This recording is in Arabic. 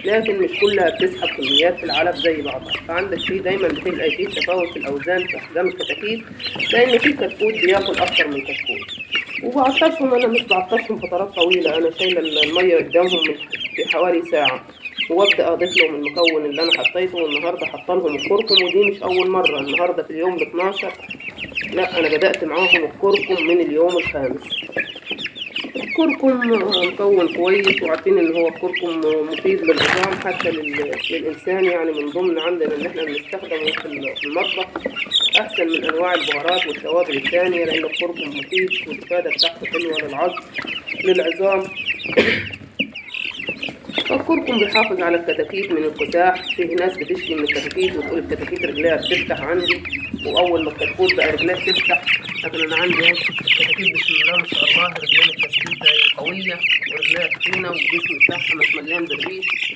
لكن مش كلها بتسحب كميات في العلف زي بعضها. فعندك فيه دايما بتلاقي فيه تفاوت في الأوزان في أحجام الكتاكيت، لأن في كتكوت بياكل أكتر من كتكوت. وبعطشهم أنا مش بعطشهم فترات طويلة، أنا شايلة المية قدامهم في حوالي ساعة، وابدا اضيف لهم المكون اللي انا حطيته. والنهارده حاطه لهم الكركم، ودي مش اول مره، النهارده في اليوم ال 12. لا، انا بدات معاهم الكركم من اليوم الخامس. الكركم مكون كويس، وعارفين ان هو الكركم مفيد للعظام حتى للانسان، يعني من ضمن عندنا ان احنا بنستخدمه في المطبخ احسن من انواع البهارات والتوابل التانية، لان الكركم مفيد والافاده بتاعته حلوه للعظام. الكركم بيحافظ على الكتاكيت من الكساح. فيه ناس بتشكي من الكتاكيت وتقول الكتاكيت رجليها بتفتح عندي، واول ما الكتكوت بقى رجليها بتفتح. لكن انا عندي الكتاكيت بسم الله ما شاء الله رجلين الكتاكيت قويه ورجليها تخينه، والجسم بتاعها مش مليان بالريش.